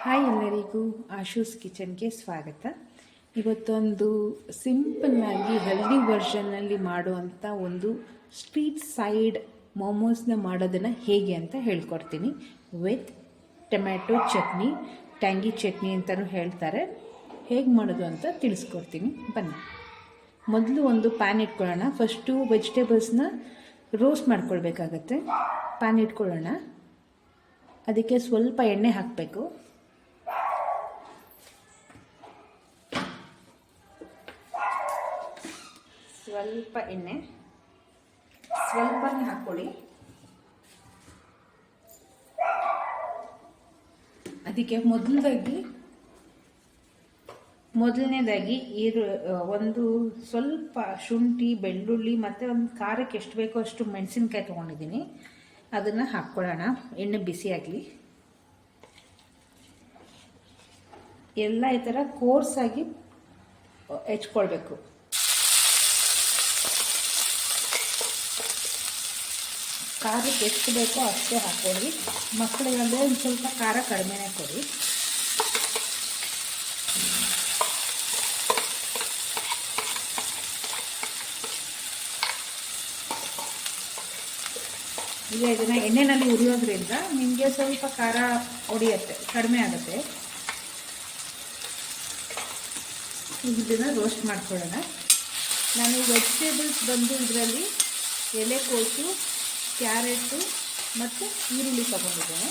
Hi ಎಲ್ಲರಿಗೂ ಆಶೂಸ್ ಕಿಚನ್ಗೆ ಸ್ವಾಗತ. ಇವತ್ತೊಂದು ಸಿಂಪಲ್ಲಾಗಿ ಹೆಲ್ದಿ ವರ್ಷನ್ನಲ್ಲಿ ಮಾಡುವಂಥ ಒಂದು ಸ್ಟ್ರೀಟ್ ಸೈಡ್ ಮೋಮೋಸ್ನ ಮಾಡೋದನ್ನು ಹೇಗೆ ಅಂತ ಹೇಳ್ಕೊಡ್ತೀನಿ. With tomato chutney, tangy chutney ಅಂತಲೂ ಹೇಳ್ತಾರೆ. ಹೇಗೆ ಮಾಡೋದು ಅಂತ ತಿಳಿಸ್ಕೊಡ್ತೀನಿ, ಬನ್ನಿ. ಮೊದಲು ಒಂದು ಪ್ಯಾನ್ ಇಟ್ಕೊಳ್ಳೋಣ. ಫಸ್ಟು ವೆಜಿಟೇಬಲ್ಸ್ನ ರೋಸ್ಟ್ ಮಾಡ್ಕೊಳ್ಬೇಕಾಗತ್ತೆ. ಪ್ಯಾನ್ ಇಟ್ಕೊಳ್ಳೋಣ. ಅದಕ್ಕೆ ಸ್ವಲ್ಪ ಎಣ್ಣೆ ಹಾಕಬೇಕು. ಸ್ವಲ್ಪ ಎಣ್ಣೆ ಸ್ವಲ್ಪನೇ ಹಾಕ್ಕೊಳ್ಳಿ. ಅದಕ್ಕೆ ಮೊದಲನೇದಾಗಿ ಒಂದು ಸ್ವಲ್ಪ ಶುಂಠಿ, ಬೆಳ್ಳುಳ್ಳಿ ಮತ್ತು ಒಂದು ಖಾರಕ್ಕೆ ಎಷ್ಟು ಬೇಕೋ ಅಷ್ಟು ಮೆಣಸಿನ್ಕಾಯಿ ತೊಗೊಂಡಿದ್ದೀನಿ. ಅದನ್ನು ಹಾಕ್ಕೊಳ್ಳೋಣ. ಎಣ್ಣೆ ಬಿಸಿ ಆಗಲಿ. ಎಲ್ಲ ಈ ಥರ ಕೋರ್ಸಾಗಿ ಹೆಚ್ಕೊಳ್ಬೇಕು. ಖಾರಕ್ಕೆ ಎಷ್ಟು ಬೇಕೋ ಅಷ್ಟೇ ಹಾಕ್ಕೊಳ್ಳಿ. ಮಕ್ಕಳಿಗಾದರೆ ಒಂದು ಸ್ವಲ್ಪ ಖಾರ ಕಡಿಮೆನೇ ಕೊಡಿ. ಈಗ ಇದನ್ನು ಎಣ್ಣೆಯಲ್ಲಿ ಹುರಿಯೋದ್ರಿಂದ ನಿಮಗೆ ಸ್ವಲ್ಪ ಖಾರ ಹೊಡಿಯುತ್ತೆ, ಕಡಿಮೆ ಆಗುತ್ತೆ. ಇದನ್ನು ರೋಸ್ಟ್ ಮಾಡ್ಕೊಳ್ಳೋಣ. ನಾನು ವೆಜಿಟೇಬಲ್ಸ್ ಬಂದು ಇದರಲ್ಲಿ ಎಲೆಕೋಸು, ಕ್ಯಾರೆಟು ಮತ್ತು ಈರುಳ್ಳಿ ತಗೊಂಡಿದ್ದೇನೆ.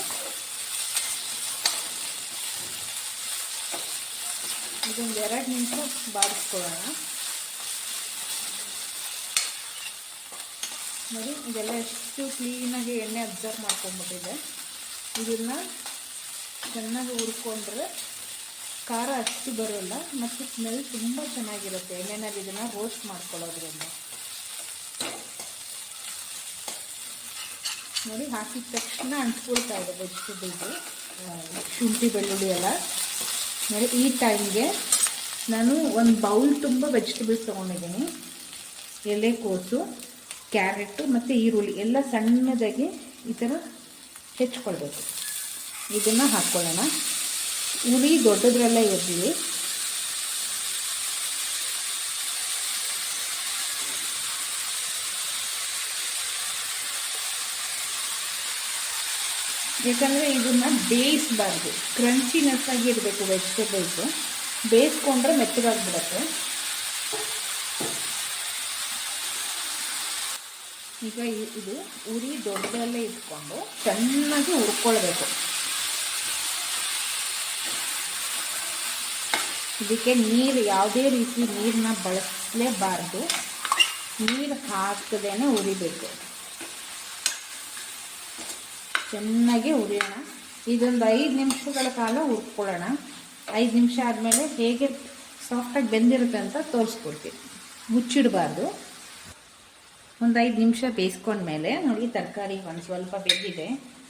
ಇದೊಂದು 2 ನಿಮಿಷ ಬಾಡಿಸ್ಕೊಳ್ಳೋಣ. ನೋಡಿ, ಇದೆಲ್ಲ ಎಷ್ಟು ಕ್ಲೀನಾಗಿ ಎಣ್ಣೆ ಅಬ್ಸರ್ವ್ ಮಾಡ್ಕೊಂಡ್ಬಿಟ್ಟಿದೆ. ಇದನ್ನು ಚೆನ್ನಾಗಿ ಹುರ್ಕೊಂಡ್ರೆ ಖಾರ ಅಷ್ಟು ಬರೋಲ್ಲ ಮತ್ತು ಸ್ಮೆಲ್ ತುಂಬ ಚೆನ್ನಾಗಿರುತ್ತೆ ಎಣ್ಣೆನಲ್ಲಿ ಇದನ್ನು ರೋಸ್ಟ್ ಮಾಡ್ಕೊಳ್ಳೋದ್ರಿಂದ. ನೋಡಿ, ಹಾಕಿದ ತಕ್ಷಣ ಅಂಟ್ಕೊಳ್ತಾ ಇದೆ ವೆಜಿಟೇಬಲ್ಸು, ಶುಂಠಿ ಬೆಳ್ಳುಳ್ಳಿ ಎಲ್ಲ. ನೋಡಿ, ಈ ಟೈಮ್ಗೆ ನಾನು ಒಂದು ಬೌಲ್ ತುಂಬ ವೆಜಿಟೇಬಲ್ಸ್ ತೊಗೊಂಡಿದ್ದೀನಿ. ಎಲೆಕೋಸು, ಕ್ಯಾರೆಟು ಮತ್ತು ಈರುಳ್ಳಿ ಎಲ್ಲ ಸಣ್ಣದಾಗಿ ಈ ಥರ ಹೆಚ್ಕೊಳ್ಬೇಕು. ಇದನ್ನು ಹಾಕ್ಕೊಳ್ಳೋಣ. ಉಳಿ ದೊಡ್ಡದ್ರಲ್ಲೇ ಇರಲಿ. ಯಾಕಂದರೆ ಇದನ್ನು ಬೇಯಿಸಬಾರ್ದು, ಕ್ರಂಚಿನೆಸ್ ಆಗಿ ಇರಬೇಕು ವೆಜಿಟೇಬಲ್ಸು. ಬೇಯಿಸ್ಕೊಂಡ್ರೆ ಮೆತ್ತಗಾಗ್ಬಿಡುತ್ತೆ. ಈಗ ಇದು ಉರಿ ದೊಡ್ಡದಲ್ಲೇ ಇಟ್ಕೊಂಡು ಚೆನ್ನಾಗಿ ಹುರ್ಕೊಳ್ಬೇಕು. ಇದಕ್ಕೆ ನೀರು, ಯಾವುದೇ ರೀತಿ ನೀರನ್ನ ಬಳಸಲೇಬಾರ್ದು. ನೀರು ಹಾಕದೇನೆ ಉರಿಬೇಕು. ಚೆನ್ನಾಗಿ ಹುರಿಯೋಣ. ಇದೊಂದು 5 ನಿಮಿಷಗಳ ಕಾಲ ಹುರ್ಕೊಳ್ಳೋಣ. 5 ನಿಮಿಷ ಆದಮೇಲೆ ಹೇಗೆ ಸಾಫ್ಟಾಗಿ ಬೆಂದಿರುತ್ತೆ ಅಂತ ತೋರಿಸ್ಕೊಡ್ತೀನಿ. ಮುಚ್ಚಿಡಬಾರ್ದು. ಒಂದು 5 ನಿಮಿಷ ಬೇಯಿಸ್ಕೊಂಡ್ಮೇಲೆ ನೋಡಿ, ತರಕಾರಿ ಒಂದು ಸ್ವಲ್ಪ ಬೆಂದಿದೆ.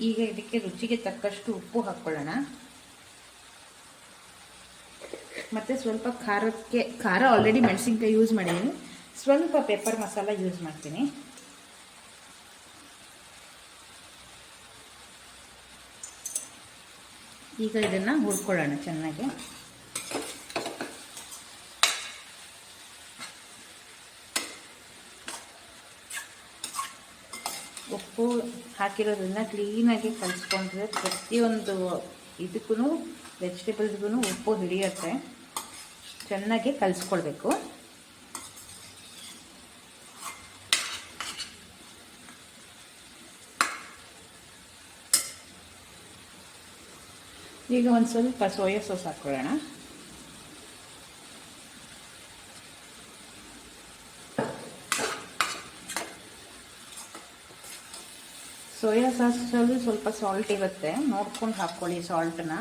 ಈಗ ಇದಕ್ಕೆ ರುಚಿಗೆ ತಕ್ಕಷ್ಟು ಉಪ್ಪು ಹಾಕ್ಕೊಳ್ಳೋಣ. ಮತ್ತು ಸ್ವಲ್ಪ ಖಾರ ಆಲ್ರೆಡಿ ಮೆಣಸಿನ್ಕಾಯಿ ಯೂಸ್ ಮಾಡಿದ್ದೀನಿ. ಸ್ವಲ್ಪ ಪೆಪ್ಪರ್ ಮಸಾಲ ಯೂಸ್ ಮಾಡ್ತೀನಿ. ಈಗ ಇದನ್ನು ಹುರ್ಕೊಳ್ಳೋಣ ಚೆನ್ನಾಗಿ. ಉಪ್ಪು ಹಾಕಿರೋದ್ರಿಂದ ಕ್ಲೀನಾಗಿ ಕಲಿಸ್ಕೊಂಡ್ರೆ ಪ್ರತಿಯೊಂದು ಇದಕ್ಕೂ ವೆಜಿಟೇಬಲ್ಸ್ಗೂ ಉಪ್ಪು ಹಿಡಿಯುತ್ತೆ. ಚೆನ್ನಾಗಿ ಕಲಿಸ್ಕೊಳ್ಬೇಕು. ಈಗ ಒಂದು ಸ್ವಲ್ಪ ಸೋಯಾ ಸಾಸ್ ಹಾಕ್ಕೊಳ್ಳೋಣ. ಸೋಯಾ ಸಾಸಲ್ಲಿ ಸ್ವಲ್ಪ ಸಾಲ್ಟ್ ಇರುತ್ತೆ, ನೋಡ್ಕೊಂಡು ಹಾಕ್ಕೊಳ್ಳಿ ಸಾಲ್ಟನ್ನ.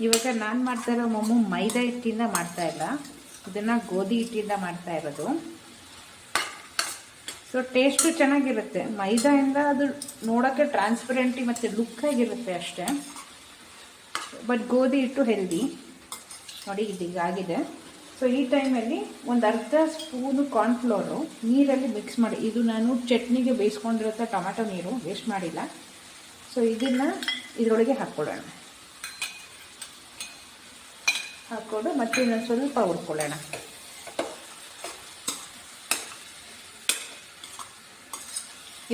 ಇವಾಗ ನಾನು ಮಾಡ್ತಾ ಇರೋ ಮೊಮ್ಮು ಮೈದಾ ಹಿಟ್ಟಿಂದ ಮಾಡ್ತಾ ಇಲ್ಲ, ಇದನ್ನು ಗೋಧಿ ಹಿಟ್ಟಿಂದ ಮಾಡ್ತಾ ಇರೋದು. ಸೊ ಟೇಸ್ಟು ಚೆನ್ನಾಗಿರುತ್ತೆ. ಮೈದಾಯಿಂದ ಅದು ನೋಡೋಕ್ಕೆ ಟ್ರಾನ್ಸ್ಪರೆಂಟಿ ಮತ್ತು ಲುಕ್ ಆಗಿರುತ್ತೆ ಅಷ್ಟೇ. ಬಟ್ ಗೋಧಿ ಹಿಟ್ಟು ಹೆಲ್ದಿ. ನೋಡಿ, ಇದೀಗ ಆಗಿದೆ. ಸೊ ಈ ಟೈಮಲ್ಲಿ ಒಂದು ಅರ್ಧ ಸ್ಪೂನು ಕಾರ್ನ್ಫ್ಲೋರು ನೀರಲ್ಲಿ ಮಿಕ್ಸ್ ಮಾಡಿ, ಇದು ನಾನು ಚಟ್ನಿಗೆ ಬೇಯಿಸ್ಕೊಂಡಿರುತ್ತೆ ಟೊಮೆಟೊ ನೀರು, ವೇಸ್ಟ್ ಮಾಡಿಲ್ಲ. ಸೊ ಇದನ್ನು ಇದರೊಳಗೆ ಹಾಕ್ಕೊಳ್ಳೋಣ. ಹಾಕ್ಕೊಂಡು ಮತ್ತೆ ಇನ್ನೊಂದು ಸ್ವಲ್ಪ ಹುರ್ಕೊಳ್ಳೋಣ.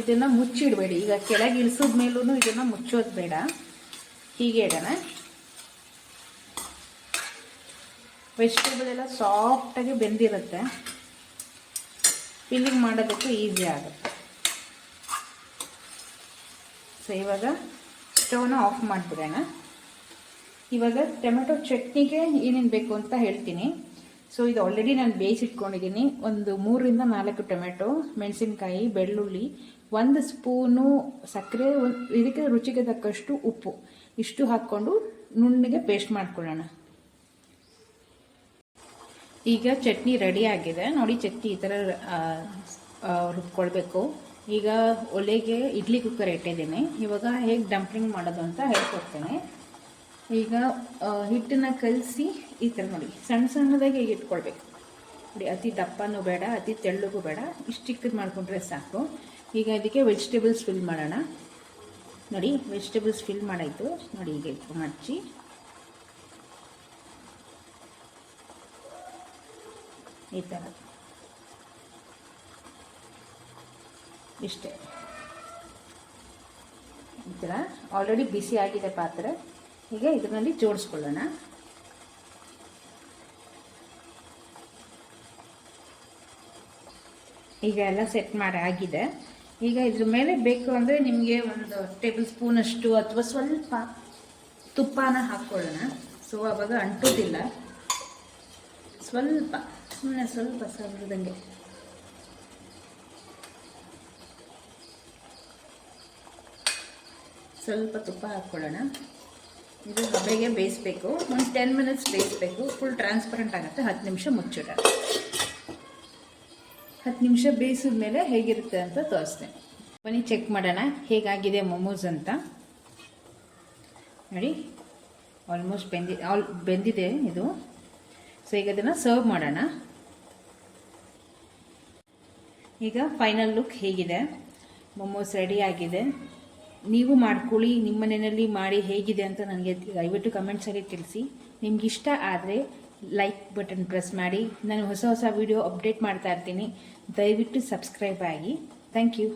ಇದನ್ನು ಮುಚ್ಚಿಡಬೇಡಿ. ಈಗ ಕೆಳಗೆ ಇಳಿಸಿದ ಮೇಲೂ ಇದನ್ನು ಮುಚ್ಚೋದು ಬೇಡ, ಹೀಗೆ ಇಡೋಣ. ವೆಜಿಟೇಬಲ್ ಎಲ್ಲ ಸಾಫ್ಟಾಗಿ ಬೆಂದಿರುತ್ತೆ, ಫಿಲ್ಲಿಂಗ್ ಮಾಡೋದಕ್ಕೆ ಈಸಿ ಆಗುತ್ತೆ. ಸೊ ಇವಾಗ ಸ್ಟವ್ನ ಆಫ್ ಮಾಡಿಬಿಡೋಣ. ಇವಾಗ ಟೊಮೆಟೊ ಚಟ್ನಿಗೆ ಏನೇನು ಬೇಕು ಅಂತ ಹೇಳ್ತೀನಿ. ಸೊ ಇದು ಆಲ್ರೆಡಿ ನಾನು ಬೇಯಿಸಿಟ್ಕೊಂಡಿದ್ದೀನಿ. ಒಂದು 3ರಿಂದ 4 ಟೊಮೆಟೊ, ಮೆಣಸಿನ್ಕಾಯಿ, ಬೆಳ್ಳುಳ್ಳಿ, 1 ಸ್ಪೂನು ಸಕ್ಕರೆ, ಇದಕ್ಕೆ ರುಚಿಗೆ ತಕ್ಕಷ್ಟು ಉಪ್ಪು, ಇಷ್ಟು ಹಾಕ್ಕೊಂಡು ನುಣ್ಣಗೆ ಪೇಸ್ಟ್ ಮಾಡ್ಕೊಳ್ಳೋಣ. ಈಗ ಚಟ್ನಿ ರೆಡಿ ಆಗಿದೆ ನೋಡಿ. ಚಟ್ನಿ ಈ ಥರ ರುಬ್ಕೊಳ್ಬೇಕು. ಈಗ ಒಲೆಗೆ ಇಡ್ಲಿ ಕುಕ್ಕರ್ ಇಟ್ಟಿದ್ದೀನಿ. ಇವಾಗ ಹೇಗೆ ಡಂಪ್ಲಿಂಗ್ ಮಾಡೋದು ಅಂತ ಹೇಳ್ಕೊಡ್ತೇನೆ. ಈಗ ಹಿಟ್ಟನ್ನು ಕಲಸಿ ಈ ಥರ ನೋಡಿ ಸಣ್ಣ ಸಣ್ಣದಾಗಿ ಹೇಗೆ ಇಟ್ಕೊಳ್ಬೇಕು ನೋಡಿ. ಅತಿ ದಪ್ಪನೂ ಬೇಡ, ಅತಿ ತೆಳ್ಳಗೂ ಬೇಡ, ಇಷ್ಟು ಚಿಕ್ಕದು ಮಾಡಿಕೊಂಡ್ರೆ ಸಾಕು. ಈಗ ಇದಕ್ಕೆ ವೆಜಿಟೇಬಲ್ಸ್ ಫಿಲ್ ಮಾಡೋಣ. ನೋಡಿ ವೆಜಿಟೇಬಲ್ಸ್ ಫಿಲ್ ಮಾಡಾಯಿತು ನೋಡಿ. ಈಗ ಮಡಚಿ ಈ ಥರ ಇಷ್ಟೇ. ಈ ಥರ ಆಲ್ರೆಡಿ ಬಿಸಿ ಆಗಿದೆ ಪಾತ್ರೆ. ಈಗ ಇದರಲ್ಲಿ ಜೋಡಿಸ್ಕೊಳ್ಳೋಣ. ಈಗ ಎಲ್ಲ ಸೆಟ್ ಮಾಡಿ ಆಗಿದೆ. ಈಗ ಇದ್ರ ಮೇಲೆ ಬೇಕು ಅಂದರೆ ನಿಮಗೆ 1 ಟೇಬಲ್ ಸ್ಪೂನಷ್ಟು ಅಥವಾ ಸ್ವಲ್ಪ ತುಪ್ಪನ ಹಾಕ್ಕೊಳ್ಳೋಣ. ಸೊ ಆವಾಗ ಅಂಟೋದಿಲ್ಲ. ಸ್ವಲ್ಪ ಸುಮ್ಮನೆ ಸ್ವಲ್ಪ ಸಣ್ಣದಂಗೆ ಸ್ವಲ್ಪ ತುಪ್ಪ ಹಾಕ್ಕೊಳ್ಳೋಣ. ಇದು ಹಬೆಗೆ ಬೇಯಿಸ್ಬೇಕು. ಒಂದು 10 ಮಿನಿಟ್ಸ್ ಬೇಯಿಸ್ಬೇಕು. ಫುಲ್ ಟ್ರಾನ್ಸ್ಪರೆಂಟ್ ಆಗುತ್ತೆ. 10 ನಿಮಿಷ ಮುಚ್ಚಿಡೋಣ. 10 ನಿಮಿಷ ಬೇಯಿಸಿದ ಮೇಲೆ ಹೇಗಿರುತ್ತೆ ಅಂತ ತೋರಿಸ್ತೇನೆ. ಬನ್ನಿ ಚೆಕ್ ಮಾಡೋಣ ಹೇಗಾಗಿದೆ ಮೊಮೋಸ್ ಅಂತ. ನೋಡಿ ಆಲ್ಮೋಸ್ಟ್ ಬೆಂದಿದೆ ಇದು. ಸೊ ಈಗ ಅದನ್ನು ಸರ್ವ್ ಮಾಡೋಣ. ಈಗ ಫೈನಲ್ ಲುಕ್ ಹೇಗಿದೆ. ಮೊಮೋಸ್ ರೆಡಿ ಆಗಿದೆ. ನೀವು ಮಾಡ್ಕೊಳ್ಳಿ, ನಿಮ್ಮ ಮನೆಯಲ್ಲಿ ಮಾಡಿ ಹೇಗಿದೆ ಅಂತ ನನಗೆ ದಯವಿಟ್ಟು ಕಮೆಂಟ್ಸಲ್ಲಿ ತಿಳಿಸಿ. ನಿಮ್ಗೆ ಇಷ್ಟ ಆದರೆ ಲೈಕ್ ಬಟನ್ ಪ್ರೆಸ್ ಮಾಡಿ. ನಾನು ಹೊಸ ವಿಡಿಯೋ ಅಪ್ಡೇಟ್ ಮಾಡ್ತಾ ಇರ್ತೀನಿ. ದಯವಿಟ್ಟು ಸಬ್ಸ್ಕ್ರೈಬ್ ಆಗಿ. Thank you.